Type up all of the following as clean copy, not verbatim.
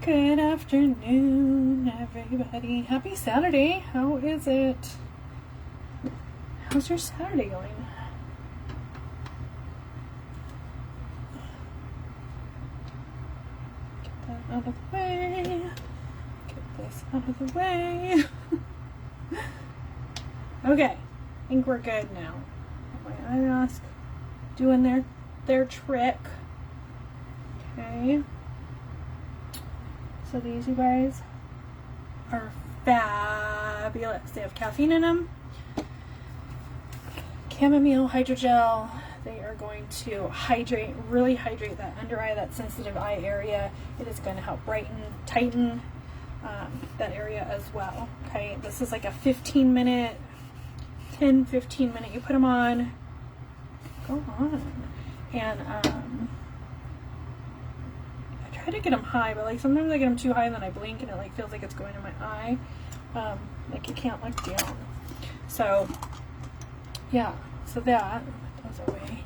Good afternoon, everybody. Happy Saturday. How is it? How's your Saturday going? Get that out of the way. Get this out of the way. Okay, I think we're good now. My eye mask doing their trick. Okay. So these, you guys, are fabulous. They have caffeine in them, chamomile, hydrogel. They are going to hydrate, really hydrate that under eye, that sensitive eye area. It is going to help brighten, tighten that area as well. Okay, this is like a 15 minute, you put them on, go on. And I try to get them high, but like sometimes I get them too high and then I blink and it like feels like it's going in my eye. Like you can't look down. So yeah, so that goes away.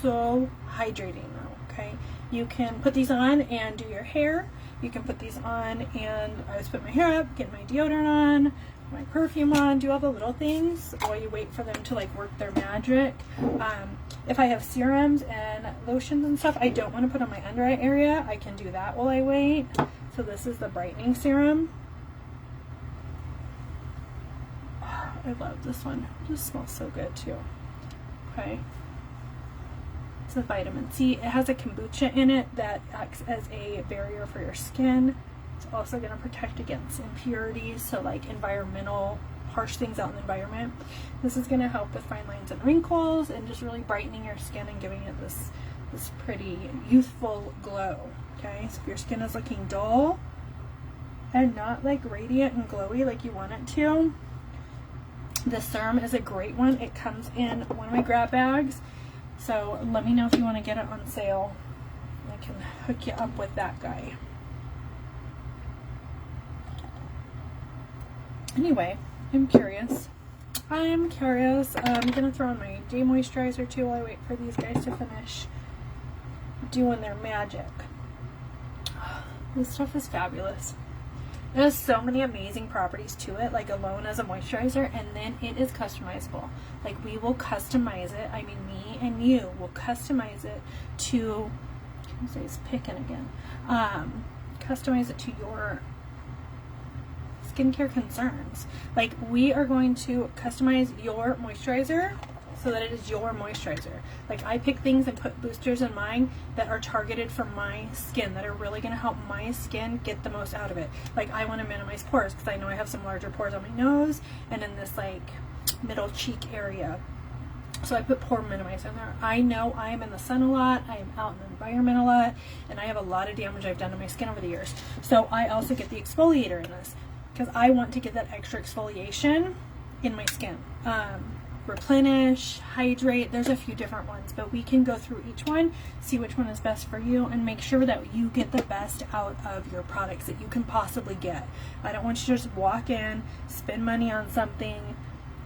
So hydrating though, okay? You can put these on and do your hair. You can put these on and I just put my hair up, get my deodorant on, my perfume on, do all the little things while you wait for them to like work their magic. If I have serums and lotions and stuff I don't want to put on my under eye area, I can do that while I wait. So this is the brightening serum. I love this one. It just smells so good too. Okay. It's a vitamin C. It has a kombucha in it that acts as a barrier for your skin. It's also going to protect against impurities, so like environmental, harsh things out in the environment. This is going to help with fine lines and wrinkles and just really brightening your skin and giving it this pretty youthful glow. Okay, so if your skin is looking dull and not like radiant and glowy like you want it to, this serum is a great one. It comes in one of my grab bags, so let me know if you want to get it on sale. I can hook you up with that guy. Anyway, I'm curious. I'm gonna throw on my day moisturizer too while I wait for these guys to finish doing their magic. This stuff is fabulous. It has so many amazing properties to it, like alone as a moisturizer, and then it is customizable. Like we will customize it, I mean me and you will customize it to, it's picking again, customize it to your skincare concerns. Like we are going to customize your moisturizer so that it is your moisturizer. Like I pick things and put boosters in mine that are targeted for my skin, that are really going to help my skin get the most out of it. Like I want to minimize pores because I know I have some larger pores on my nose and in this like middle cheek area. So I put pore minimizer in there. I know I am in the sun a lot, I am out in the environment a lot, and I have a lot of damage I've done to my skin over the years. So I also get the exfoliator in this because I want to get that extra exfoliation in my skin. Replenish, hydrate, there's a few different ones, but we can go through each one, see which one is best for you, and make sure that you get the best out of your products that you can possibly get. I don't want you to just walk in, spend money on something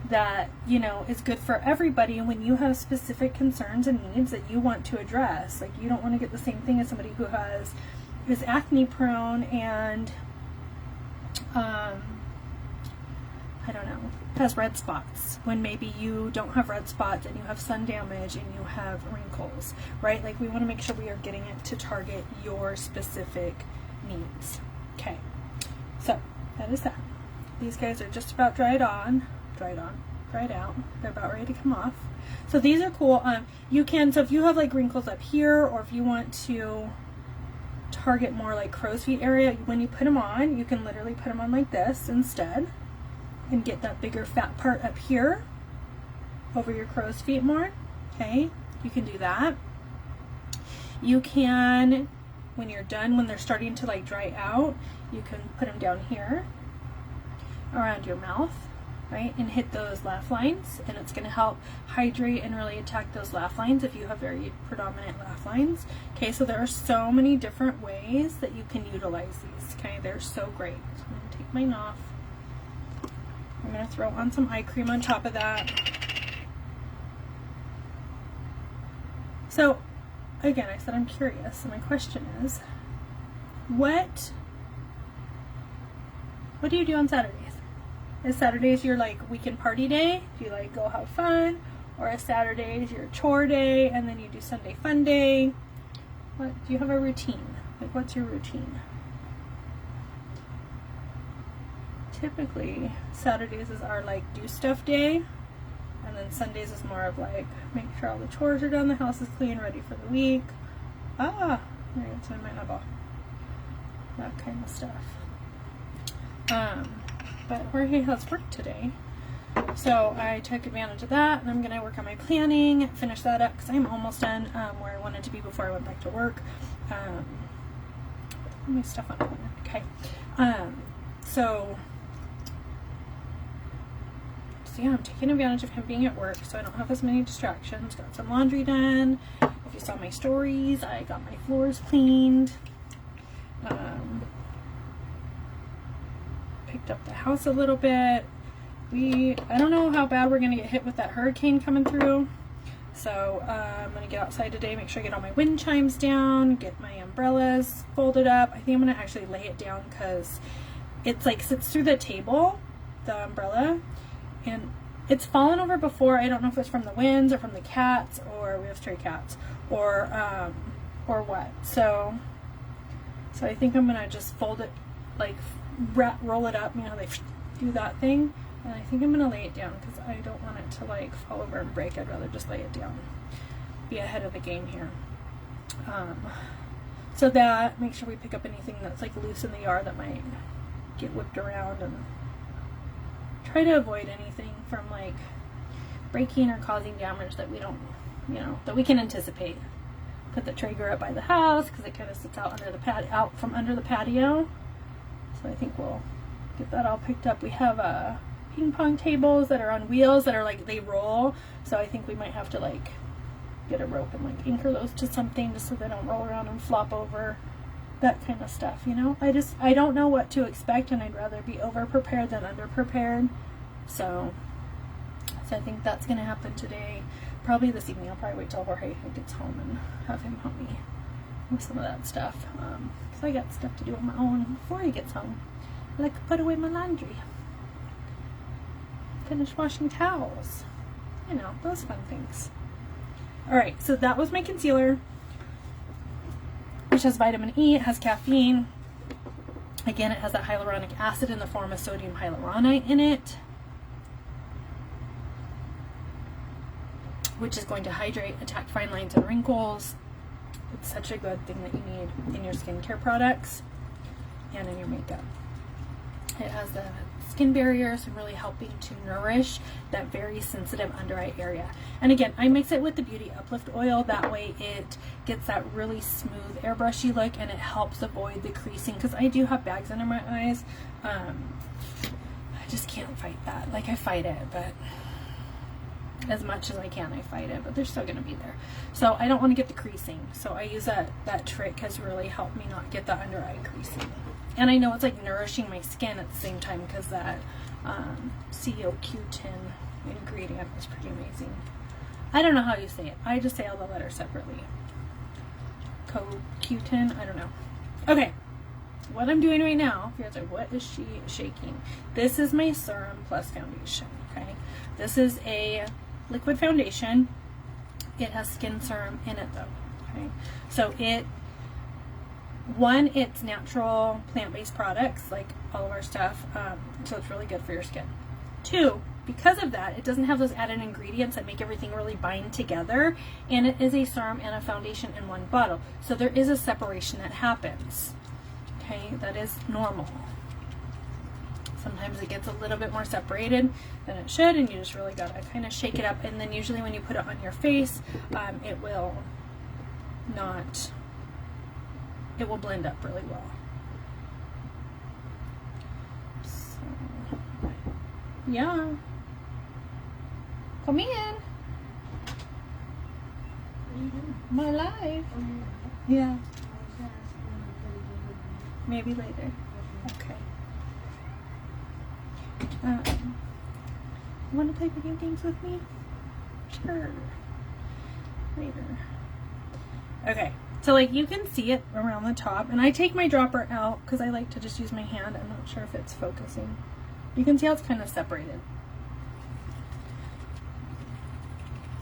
that, you know, is good for everybody when you have specific concerns and needs that you want to address. Like you don't want to get the same thing as somebody who is acne prone and I don't know, has red spots, when maybe you don't have red spots and you have sun damage and you have wrinkles, right? Like we want to make sure we are getting it to target your specific needs. Okay, so that is that. These guys are just about dried out. They're about ready to come off. So these are cool. So if you have like wrinkles up here, or if you want to target more like crow's feet area, when you put them on, you can literally put them on like this instead and get that bigger fat part up here over your crow's feet more. Okay, you can do that. You can, when you're done, when they're starting to like dry out, you can put them down here around your mouth, right, and hit those laugh lines, and it's going to help hydrate and really attack those laugh lines if you have very predominant laugh lines. Okay, so there are so many different ways that you can utilize these. Okay, they're so great. So I'm going to take mine off. I'm going to throw on some eye cream on top of that. So again, I said I'm curious. So my question is, what do you do on Saturdays? Is Saturdays your like weekend party day? Do you like go have fun? Or is Saturdays your chore day and then you do Sunday fun day? What do you have a routine? Like, what's your routine? Typically, Saturdays is our like do stuff day, and then Sundays is more of like make sure all the chores are done, the house is clean, ready for the week. Ah, there it's in my eyeball. That kind of stuff. But Jorge has work today, so I took advantage of that, and I'm gonna work on my planning, finish that up because I'm almost done where I wanted to be before I went back to work. My stuff on corner. Okay. So yeah, I'm taking advantage of him being at work so I don't have as many distractions. Got some laundry done. If you saw my stories, I got my floors cleaned. Picked up the house a little bit. I don't know how bad we're gonna get hit with that hurricane coming through. So I'm gonna get outside today, make sure I get all my wind chimes down, get my umbrellas folded up. I think I'm gonna actually lay it down because it's like sits through the table, the umbrella, and it's fallen over before. I don't know if it's from the winds or from the cats, or we have stray cats, or what. So I think I'm gonna just fold it, like roll it up. You know how they do that thing. And I think I'm gonna lay it down because I don't want it to like fall over and break. I'd rather just lay it down, be ahead of the game here. So that, make sure we pick up anything that's like loose in the yard that might get whipped around, and try to avoid anything from like breaking or causing damage that we don't, that we can anticipate. Put the Traeger up by the house because it kind of sits out under the out from under the patio. So I think we'll get that all picked up. We have ping pong tables that are on wheels that are like they roll, so I think we might have to like get a rope and like anchor those to something just so they don't roll around and flop over, that kind of stuff. I don't know what to expect, and I'd rather be over prepared than under prepared. So I think that's gonna happen today, probably this evening. I'll probably wait till Jorge gets home and have him help me with some of that stuff, because I got stuff to do on my own before he gets home, like put away my laundry, finish washing towels, those fun things. Alright, so that was my concealer, which has vitamin E. It has caffeine. Again, it has that hyaluronic acid in the form of sodium hyaluronate in it, which is going to hydrate, attack fine lines and wrinkles. It's such a good thing that you need in your skincare products and in your makeup. It has the skin barrier, so really helping to nourish that very sensitive under eye area. And again, I mix it with the Beauty Uplift oil. That way it gets that really smooth airbrushy look, and it helps avoid the creasing, because I do have bags under my eyes. I just can't fight that. Like, I fight it, but as much as I can, I fight it, but they're still going to be there. So I don't want to get the creasing. So I use that trick has really helped me not get the under eye creasing. And I know it's like nourishing my skin at the same time, because that CoQ10 ingredient is pretty amazing. I don't know how you say it. I just say all the letters separately. CoQ10, I don't know. Okay, what I'm doing right now, if you're like, what is she shaking? This is my Serum Plus foundation, okay? This is a liquid foundation. It has skin serum in it though, okay? So it's natural plant-based products like all of our stuff, so it's really good for your skin. 2, because of that, it doesn't have those added ingredients that make everything really bind together, and it is a serum and a foundation in one bottle, so there is a separation that happens, okay? That is normal. Sometimes it gets a little bit more separated than it should, and you just really gotta kind of shake it up, and then usually when you put it on your face, it will blend up really well. So, yeah. Come in. My life. Yeah. Maybe later. Okay. You want to play video games with me? Sure. Later. Okay, so like you can see it around the top, and I take my dropper out because I like to just use my hand. I'm not sure if it's focusing. You can see how it's kind of separated.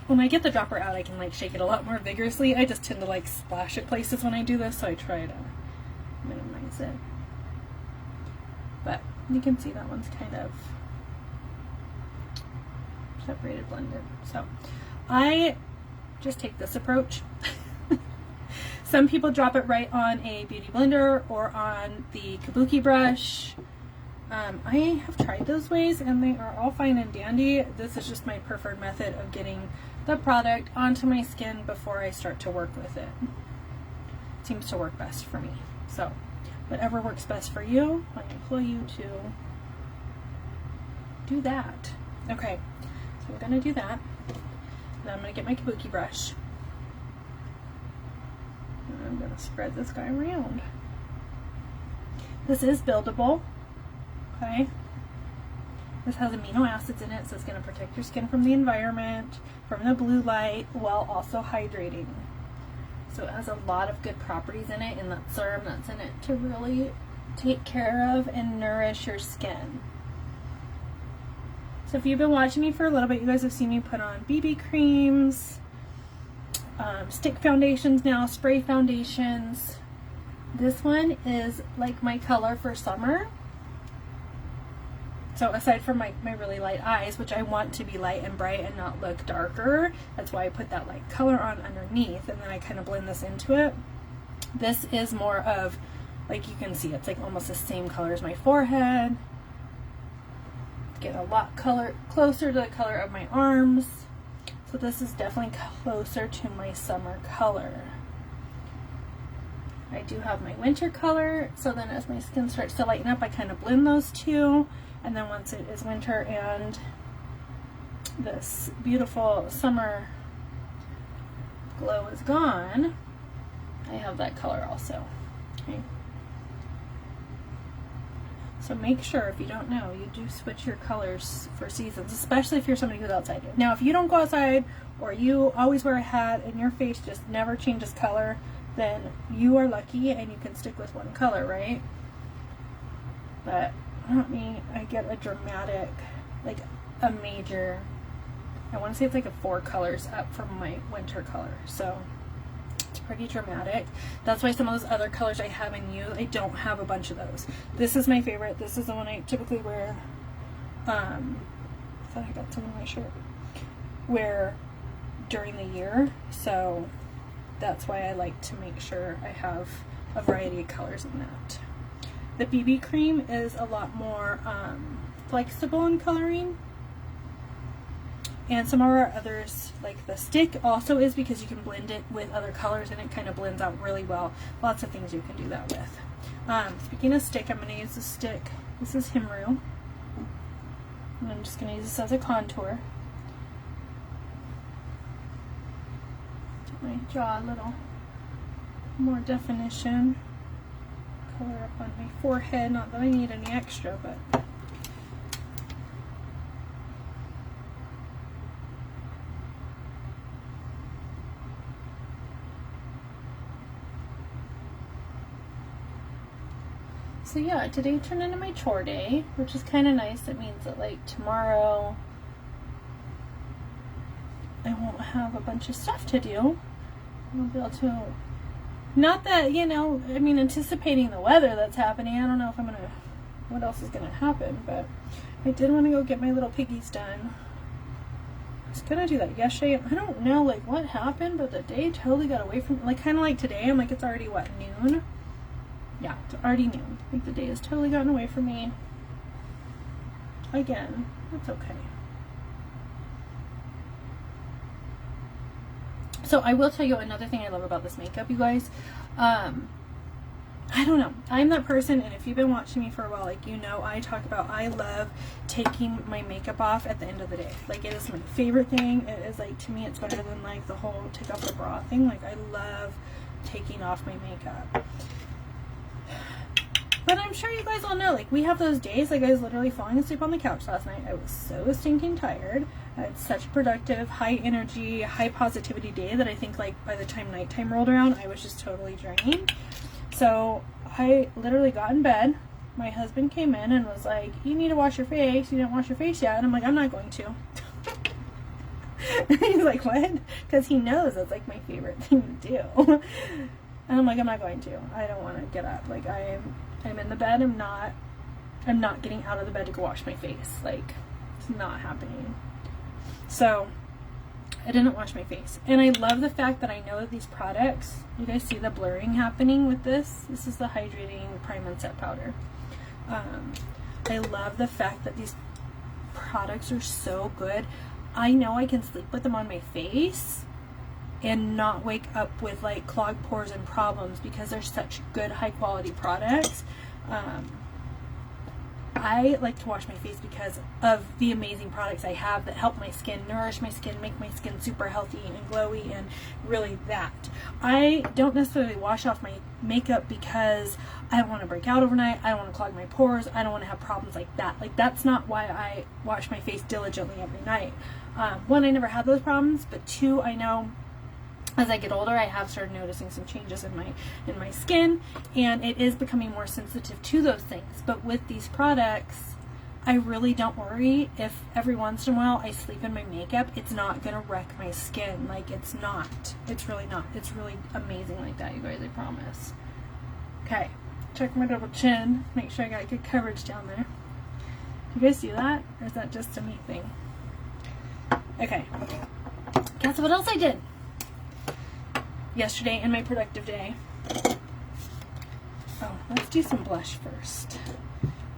When I get the dropper out, I can like shake it a lot more vigorously. I just tend to like splash it places when I do this, so I try to minimize it. But you can see that one's kind of separated, blended. So I just take this approach. Some people drop it right on a beauty blender or on the kabuki brush. I have tried those ways and they are all fine and dandy. This is just my preferred method of getting the product onto my skin before I start to work with it. It seems to work best for me. So whatever works best for you, I implore you to do that. Okay, so we're gonna do that. Now I'm gonna get my kabuki brush. And I'm gonna spread this guy around. This is buildable. Okay. This has amino acids in it, so it's going to protect your skin from the environment, from the blue light, while also hydrating. So it has a lot of good properties in it, and that serum that's in it to really take care of and nourish your skin. So if you've been watching me for a little bit, you guys have seen me put on BB creams, stick foundations now, spray foundations. This one is like my color for summer. So aside from my really light eyes, which I want to be light and bright and not look darker, that's why I put that light color on underneath, and then I kind of blend this into it. This is more of, like you can see, it's like almost the same color as my forehead. Get a lot closer to the color of my arms. So this is definitely closer to my summer color. I do have my winter color, so then as my skin starts to lighten up, I kind of blend those two. And then once it is winter and this beautiful summer glow is gone, I have that color also. Okay. So make sure, if you don't know, you do switch your colors for seasons, especially if you're somebody who's outside. Now, if you don't go outside, or you always wear a hat and your face just never changes color, then you are lucky and you can stick with one color, right? But not me. I get a dramatic, like a major, I want to say it's like a 4 colors up from my winter color. So it's pretty dramatic. That's why some of those other colors I have in you, I don't have a bunch of those. This is my favorite. This is the one I typically wear. I thought I got some on my shirt. Wear during the year. So that's why I like to make sure I have a variety of colors in that. The BB cream is a lot more flexible in coloring, and some of our others, like the stick, also is, because you can blend it with other colors and it kind of blends out really well. Lots of things you can do that with. Speaking of stick, I'm going to use the stick. This is Himru, and I'm just going to use this as a contour. Get my jaw a little more definition. Color up on my forehead, not that I need any extra, but so yeah, today turned into my chore day, which is kind of nice. It means that like tomorrow I won't have a bunch of stuff to do. I'll be able to, not that, you know, I mean, anticipating the weather that's happening, I don't know if I'm gonna, what else is gonna happen, but I did want to go get my little piggies done. I was gonna do that yesterday. I don't know, like, what happened, but the day totally got away from, like, kind of like today, I'm like, it's already, what, noon? Yeah, it's already noon. I think the day has totally gotten away from me. Again, it's okay. So I will tell you another thing I love about this makeup, you guys. I don't know. I'm that person, and if you've been watching me for a while, like, you know, I talk about, I love taking my makeup off at the end of the day. Like, it is my favorite thing. It is, like, to me, it's better than, like, the whole take off the bra thing. Like, I love taking off my makeup. But I'm sure you guys all know, like, we have those days. Like, I was literally falling asleep on the couch last night. I was so stinking tired. I had such a productive, high energy, high positivity day that I think like by the time nighttime rolled around, I was just totally drained. So I literally got in bed. My husband came in and was like, you need to wash your face. You didn't wash your face yet. And I'm like, I'm not going to. He's like, what? Because he knows that's like my favorite thing to do. And I'm like, I'm not going to. I don't want to get up. Like I'm in the bed. I'm not getting out of the bed to go wash my face. Like, it's not happening. So I didn't wash my face. And I love the fact that I know that these products, you guys see the blurring happening with this? This is the Hydrating Prime and Set Powder. I love the fact that these products are so good. I know I can sleep with them on my face and not wake up with like clogged pores and problems because they're such good high quality products. I like to wash my face because of the amazing products I have that help my skin, nourish my skin, make my skin super healthy and glowy, and really that. I don't necessarily wash off my makeup because I don't want to break out overnight, I don't want to clog my pores, I don't want to have problems like that. Like, that's not why I wash my face diligently every night. One, I never had those problems, but two, I know as I get older, I have started noticing some changes in my skin, and it is becoming more sensitive to those things. But with these products, I really don't worry if every once in a while I sleep in my makeup. It's not gonna wreck my skin. Like, it's not. It's really not. It's really amazing like that, you guys, I promise. Okay, check my double chin. Make sure I got good coverage down there. You guys see that? Or is that just a me thing? Okay. Guess what else I did yesterday in my productive day? Oh, let's do some blush first.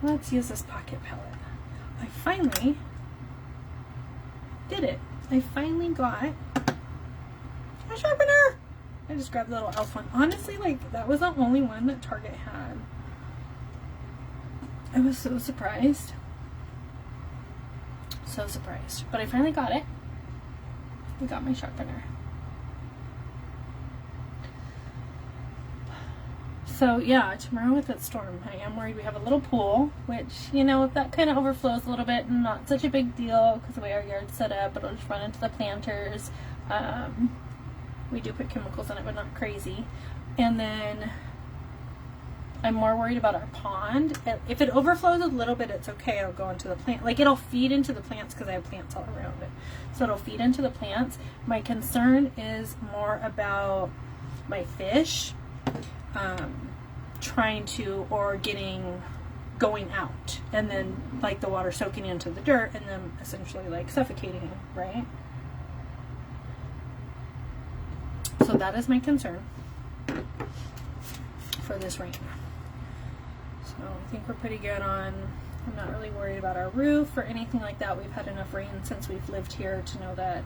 Let's use this pocket palette. I finally did it. I finally got a sharpener. I just grabbed the little e.l.f. one. Honestly, like, that was the only one that Target had. I was so surprised. So surprised. But I finally got it. I got my sharpener. So yeah, tomorrow with that storm, I am worried. We have a little pool, which, you know, if that kind of overflows a little bit, not such a big deal because the way our yard's set up, it'll just run into the planters. We do put chemicals in it, but not crazy. And then I'm more worried about our pond. If it overflows a little bit, it's okay. It'll go into the plant. Like, it'll feed into the plants because I have plants all around it. So it'll feed into the plants. My concern is more about my fish trying to, or going out, and then like the water soaking into the dirt and then essentially like suffocating them, right? So that is my concern for this rain. So I think we're pretty good on, I'm not really worried about our roof or anything like that. We've had enough rain since we've lived here to know that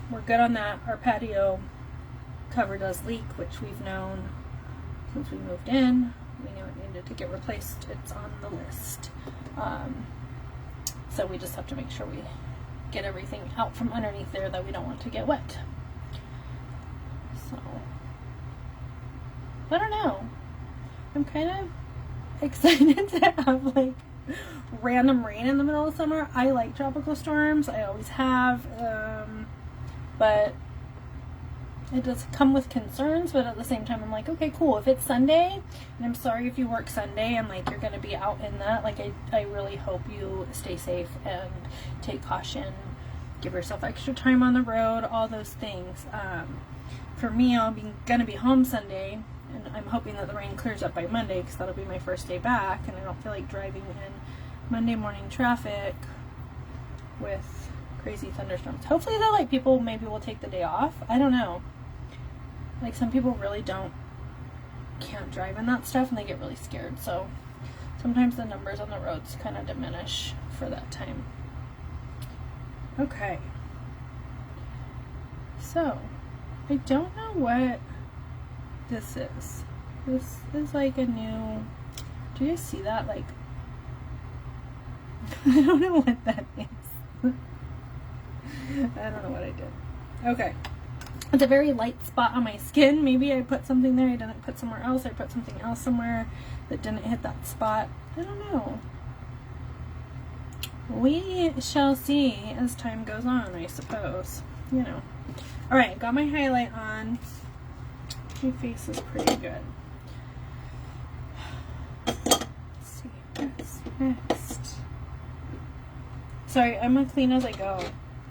we're good on that. Our patio cover does leak, which we've known since we moved in. We knew it needed to get replaced. It's on the list. So we just have to make sure we get everything out from underneath there that we don't want to get wet. So, I don't know. I'm kind of excited to have like random rain in the middle of summer. I like tropical storms. I always have. But it does come with concerns, but at the same time, I'm like, okay, cool. If it's Sunday, and I'm sorry if you work Sunday and like you're going to be out in that, like I really hope you stay safe and take caution, give yourself extra time on the road, all those things. For me, I'm going to be home Sunday, and I'm hoping that the rain clears up by Monday because that'll be my first day back, and I don't feel like driving in Monday morning traffic with crazy thunderstorms. Hopefully though, like, people maybe will take the day off. I don't know. Like, some people really can't drive in that stuff and they get really scared. So sometimes the numbers on the roads kind of diminish for that time. Okay. So, I don't know what this is. This is like a new, do you guys see that? Like, I don't know what that is. I don't know what I did. Okay. It's a very light spot on my skin. Maybe I put something there I didn't put somewhere else. I put something else somewhere that didn't hit that spot. I don't know. we shall see as time goes on, I suppose. You know. Alright, got my highlight on. My face is pretty good. Let's see what's next. Sorry, I'm gonna clean as I go.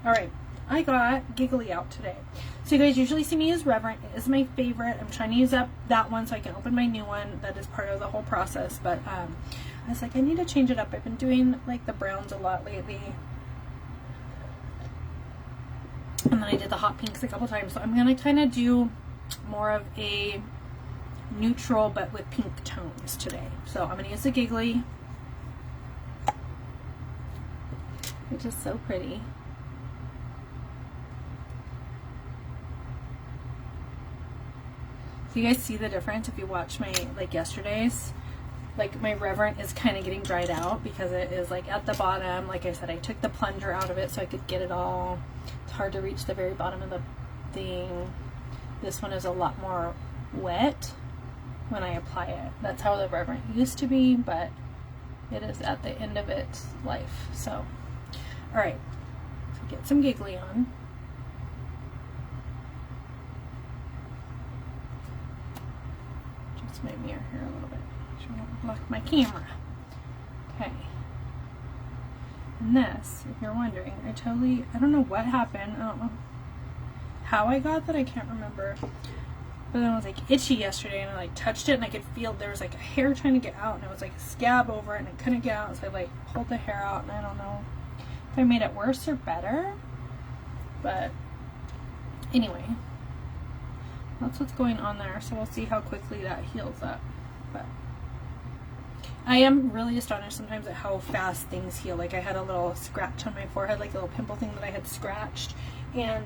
Alright, I got Giggly out today. So you guys usually see me use Reverent. It is my favorite. I'm trying to use up that one so I can open my new one. That is part of the whole process. But I was like, I need to change it up. I've been doing like the browns a lot lately. And then I did the hot pinks a couple times. So I'm going to kind of do more of a neutral but with pink tones today. So I'm going to use the Giggly, which is so pretty. So you guys see the difference if you watch my, like yesterday's, like my Reverent is kind of getting dried out because it is like at the bottom. Like I said, I took the plunger out of it so I could get it all. It's hard to reach the very bottom of the thing. This one is a lot more wet when I apply it. That's how the Reverent used to be, but it is at the end of its life. So, all right, so get some Giggly on. My mirror here a little bit. So I don't block my camera. Okay. And this, if you're wondering, I don't know what happened. I don't know how I got that. I can't remember. But then I was like itchy yesterday and I like touched it and I could feel there was like a hair trying to get out and it was like a scab over it and it couldn't get out. So I like pulled the hair out and I don't know if I made it worse or better. But anyway. That's what's going on there, so we'll see how quickly that heals up. But I am really astonished sometimes at how fast things heal. Like I had a little scratch on my forehead, like a little pimple thing that I had scratched, and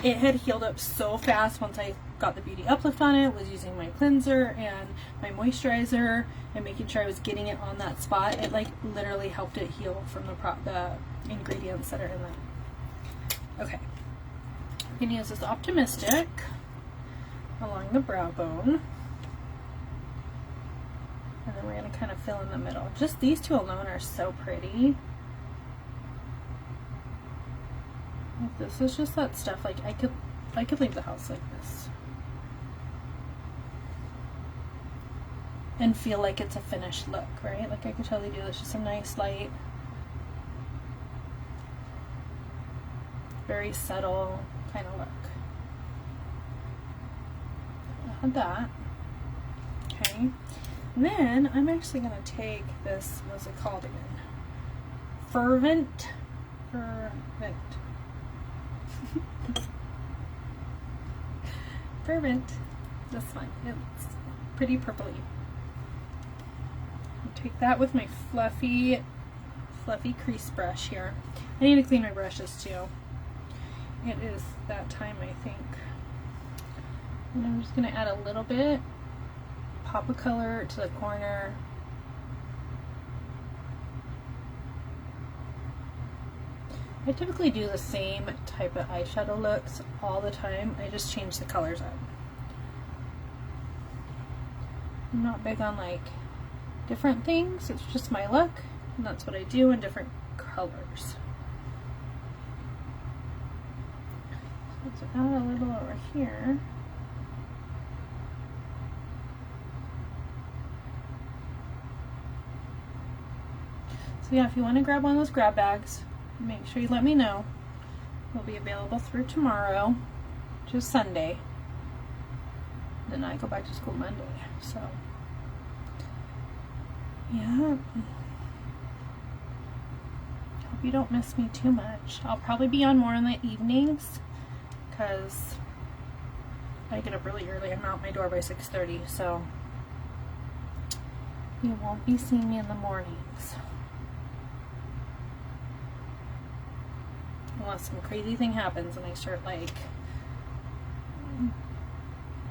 it had healed up so fast once I got the Beauty Uplift on it, was using my cleanser and my moisturizer and making sure I was getting it on that spot. It like literally helped it heal from the ingredients that are in there. Okay. I'm going to use this Optimistic along the brow bone. And then we're going to kind of fill in the middle. Just these two alone are so pretty. This is just that stuff, like I could leave the house like this. And feel like it's a finished look, right? Like I could totally do this, just a nice light, very subtle kind of look. I'll add that. Okay. And then I'm actually going to take this, what's it called again? Fervent. Fervent. This one. It's pretty purpley. I'll take that with my fluffy crease brush here. I need to clean my brushes too. It is that time, I think. And I'm just going to add a little bit, pop of color to the corner. I typically do the same type of eyeshadow looks all the time. I just change the colors up. I'm not big on like different things. It's just my look, and that's what I do in different colors. Let's add a little over here. So yeah, if you want to grab one of those grab bags, make sure you let me know. It'll be available through tomorrow, which is Sunday. Then I go back to school Monday. So yeah. Hope you don't miss me too much. I'll probably be on more in the evenings, because I get up really early. I'm out my door by 6:30, so you won't be seeing me in the mornings. Unless some crazy thing happens and I start like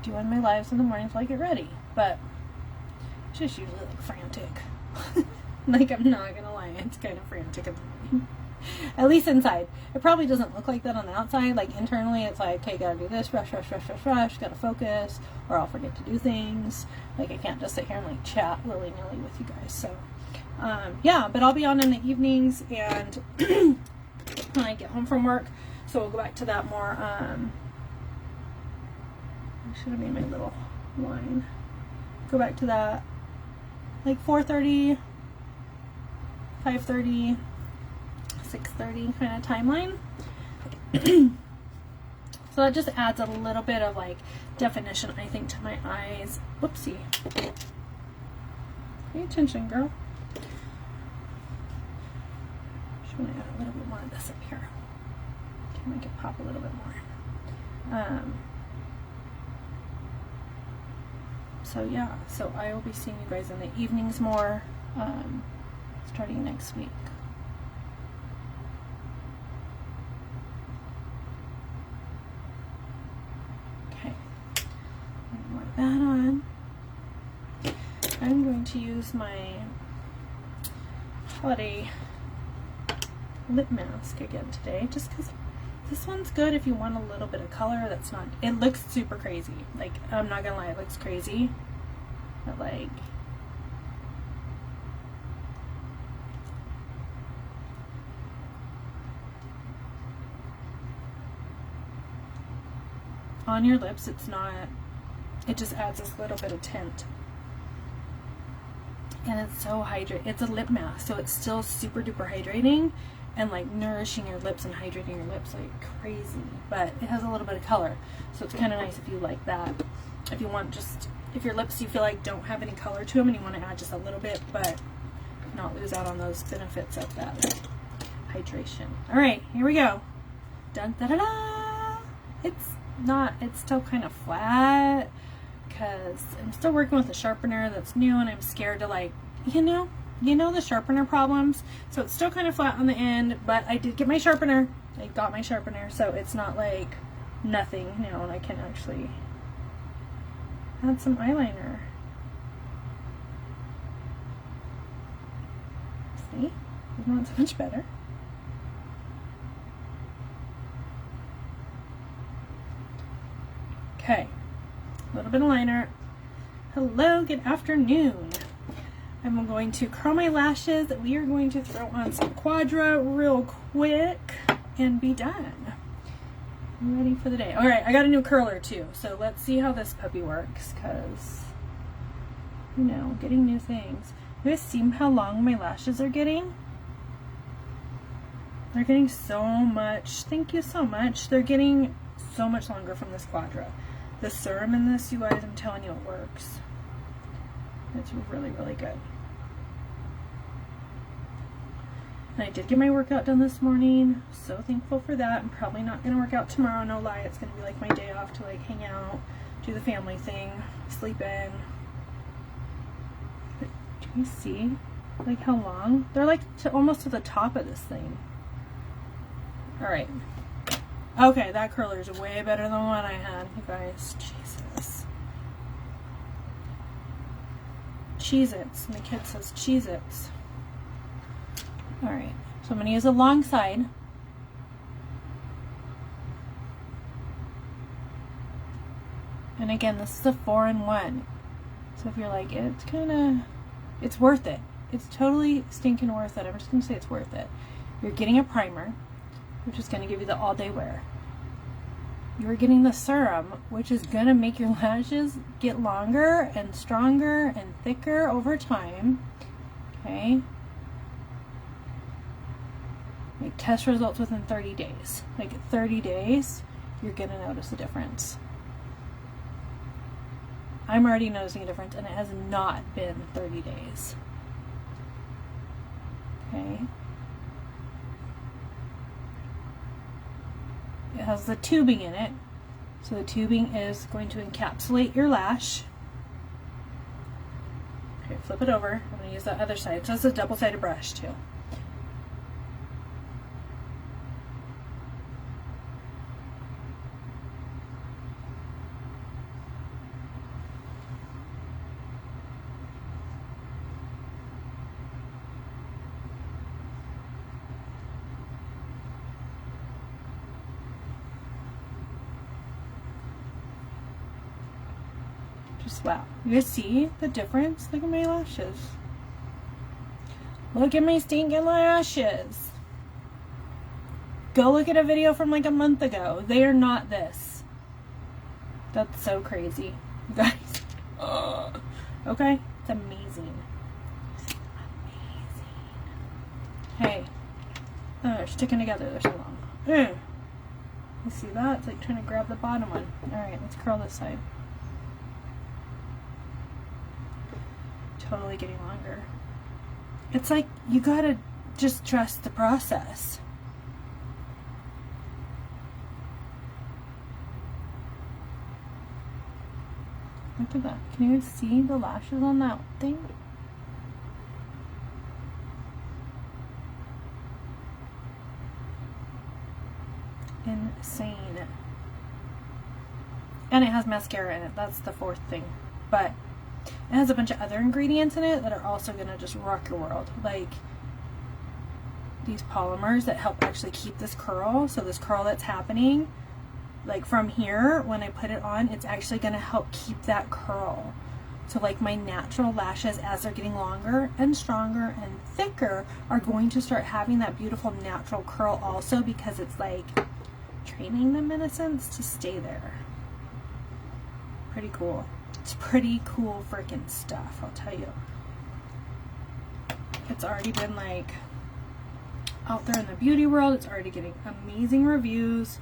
doing my lives in the mornings while I get ready. But it's just usually like frantic. Like, I'm not gonna lie, it's kind of frantic in the morning. At least inside. It probably doesn't look like that on the outside. Like internally it's like, okay, gotta do this, rush, gotta focus, or I'll forget to do things. Like I can't just sit here and like chat willy-nilly with you guys. So yeah, but I'll be on in the evenings and when I get home from work, so we'll go back to that more. I should have made my little line. Go back to that like 4:30, 5:30, 6:30 kind of timeline. So that just adds a little bit of like definition, I think, to my eyes. Whoopsie. Pay attention, girl. Just want to add a little bit more of this up here to make it pop a little bit more. So yeah, so I will be seeing you guys in the evenings more, starting next week. Okay, more of that on. I'm going to use my holiday lip mask again today, just because this one's good if you want a little bit of color that's not, it looks super crazy. Like, I'm not gonna lie, it looks crazy. But like, on your lips, it's not, it just adds this little bit of tint. And it's so hydrating. It's a lip mask, so it's still super duper hydrating and like nourishing your lips and hydrating your lips like crazy, but it has a little bit of color, so it's kind of nice if you like that. If you want, just if your lips you feel like don't have any color to them and you want to add just a little bit but not lose out on those benefits of that hydration. All right, here we go. Dun da da da. It's still kind of flat because I'm still working with a sharpener that's new and I'm scared to, like, you know the sharpener problems. So it's still kind of flat on the end, but I did get my sharpener. I got my sharpener, so it's not like nothing now, and I can actually add some eyeliner. See? Isn't that so much better? Okay. A little bit of liner. Hello, good afternoon. I'm going to curl my lashes. We are going to throw on some Quadra real quick and be done. I'm ready for the day. All right, I got a new curler too, so let's see how this puppy works, because, you know, getting new things. You guys see how long my lashes are getting? They're getting so much. Thank you so much. They're getting so much longer from this Quadra. The serum in this, you guys, I'm telling you, it works. It's really, really good. And I did get my workout done this morning. So thankful for that. I'm probably not going to work out tomorrow, no lie. It's going to be like my day off to like hang out, do the family thing, sleep in. But do you see like how long? They're like almost to the top of this thing. All right. Okay, that curler is way better than the one I had, you guys. Jesus. Cheez-Its. My kid says Cheez-Its. Alright, so I'm going to use a long side. And again, this is a 4-in-1. So if you're like, it's kind of, it's worth it. It's totally stinking worth it. I'm just going to say it's worth it. You're getting a primer, which is going to give you the all-day wear. You're getting the serum, which is going to make your lashes get longer and stronger and thicker over time. Okay? Like, test results within 30 days. Like, 30 days, you're going to notice a difference. I'm already noticing a difference, and it has not been 30 days. Okay? It has the tubing in it. So the tubing is going to encapsulate your lash. Okay, flip it over. I'm going to use that other side. So it's a double-sided brush too. Wow, you guys see the difference? Look at my lashes. Look at my stinking lashes. Go look at a video from like a month ago. They are not this. That's so crazy, you guys. Okay, it's amazing. Hey, they're sticking together. They're so long. You see that? It's like trying to grab the bottom one. Alright, let's curl this side. Totally getting longer. It's like you gotta just trust the process. Look at that. Can you see the lashes on that thing? Insane. And it has mascara in it. That's the fourth thing. But it has a bunch of other ingredients in it that are also going to just rock your world. Like these polymers that help actually keep this curl. So this curl that's happening, like from here, when I put it on, it's actually going to help keep that curl. So like my natural lashes, as they're getting longer and stronger and thicker, are going to start having that beautiful natural curl also, because it's like training them in a sense to stay there. Pretty cool. It's pretty cool freaking stuff, I'll tell you. It's already been like out there in the beauty world. It's already getting amazing reviews.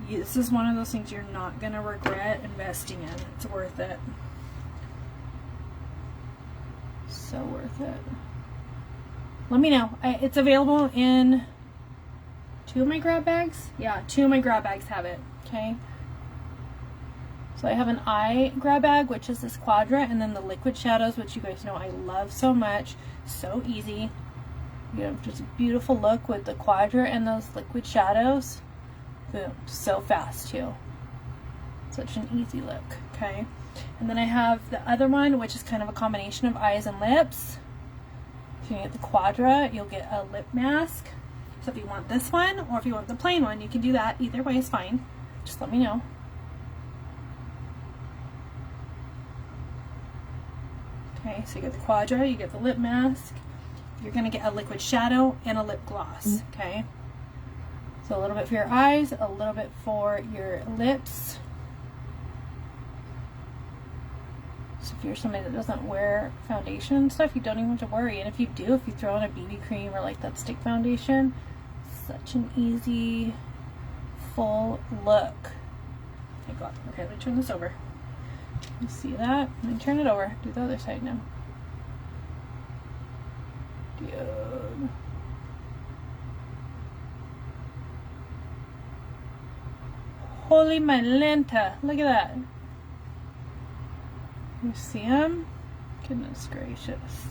This is one of those things you're not going to regret investing in. It's worth it. So worth it. Let me know. It's available in 2 of my grab bags. Yeah, 2 of my grab bags have it. Okay. So I have an eye grab bag, which is this Quadra, and then the liquid shadows, which you guys know I love so much. So easy. You have just a beautiful look with the Quadra and those liquid shadows. Boom. So fast too. Such an easy look. Okay. And then I have the other one, which is kind of a combination of eyes and lips. If you get the Quadra, you'll get a lip mask. So if you want this one, or if you want the plain one, you can do that. Either way is fine. Just let me know. Okay, so you get the Quadra, you get the lip mask. You're going to get a liquid shadow and a lip gloss. Okay. So a little bit for your eyes, a little bit for your lips. So if you're somebody that doesn't wear foundation and stuff, you don't even have to worry. And if you do, if you throw in a BB cream or like that stick foundation, such an easy, full look. Oh my God. Okay, let me turn this over. You see that? And then turn it over. Do the other side now. Dude. Holy my lenta. Look at that. You see him? Goodness gracious.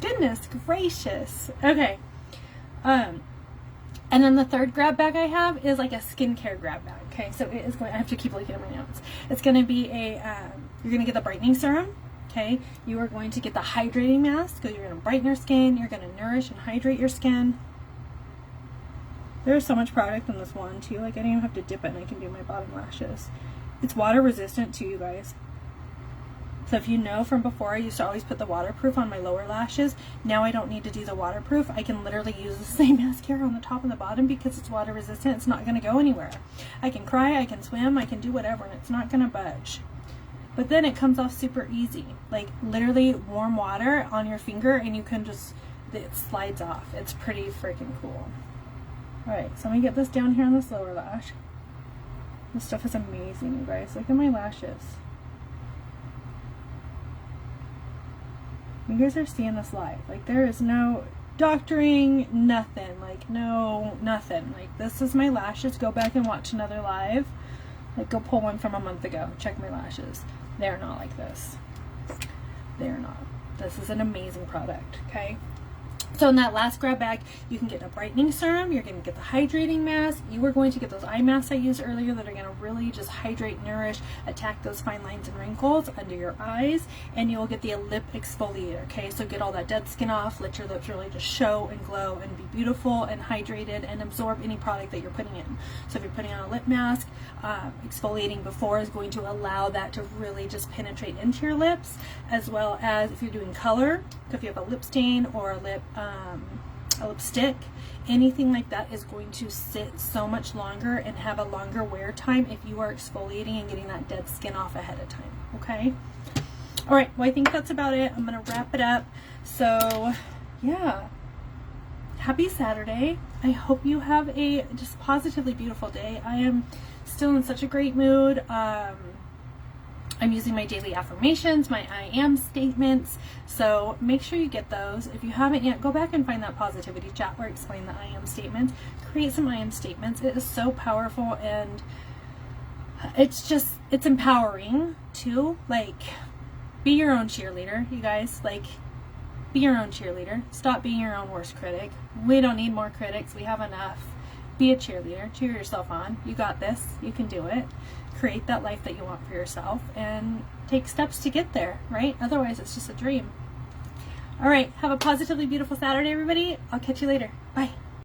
Goodness gracious. Okay. And then the third grab bag I have is like a skincare grab bag. Okay, so it is going, I have to keep looking at my notes. It's going to be a, you're going to get the brightening serum. Okay, you are going to get the hydrating mask, because you're going to brighten your skin. You're going to nourish and hydrate your skin. There's so much product in this one too. Like I don't even have to dip it and I can do my bottom lashes. It's water resistant too, you guys. So if you know from before, I used to always put the waterproof on my lower lashes. Now I don't need to do the waterproof. I can literally use the same mascara on the top and the bottom because it's water resistant. It's not going to go anywhere. I can cry, I can swim, I can do whatever, and it's not going to budge. But then it comes off super easy. Like literally warm water on your finger and you can just, it slides off. It's pretty freaking cool. Alright, so I'm going to get this down here on this lower lash. This stuff is amazing, you guys. Look at my lashes. You guys are seeing this live. Like there is no doctoring, nothing. Like no, nothing. Like this is my lashes. Go back and watch another live. Like go pull one from a month ago. Check my lashes. They're not like this. They're not. This is an amazing product, okay? So in that last grab bag, you can get a brightening serum, you're going to get the hydrating mask, you are going to get those eye masks I used earlier that are going to really just hydrate, nourish, attack those fine lines and wrinkles under your eyes, and you will get the lip exfoliator, okay? So get all that dead skin off, let your lips really just show and glow and be beautiful and hydrated and absorb any product that you're putting in. So if you're putting on a lip mask, exfoliating before is going to allow that to really just penetrate into your lips, as well as if you're doing color, if you have a lip stain or a lipstick, anything like that is going to sit so much longer and have a longer wear time if you are exfoliating and getting that dead skin off ahead of time, okay? All right, well, I think that's about it. I'm gonna wrap it up. So yeah, happy Saturday. I hope you have a just positively beautiful day. I am still in such a great mood. I'm using my daily affirmations, my I am statements, so make sure you get those. If you haven't yet, go back and find that positivity chat where I explain the I am statements. Create some I am statements. It is so powerful, and it's empowering too. Like, be your own cheerleader, you guys. Like, be your own cheerleader. Stop being your own worst critic. We don't need more critics. We have enough. Be a cheerleader. Cheer yourself on. You got this. You can do it. Create that life that you want for yourself and take steps to get there, right? Otherwise, it's just a dream. All right. Have a positively beautiful Saturday, everybody. I'll catch you later. Bye.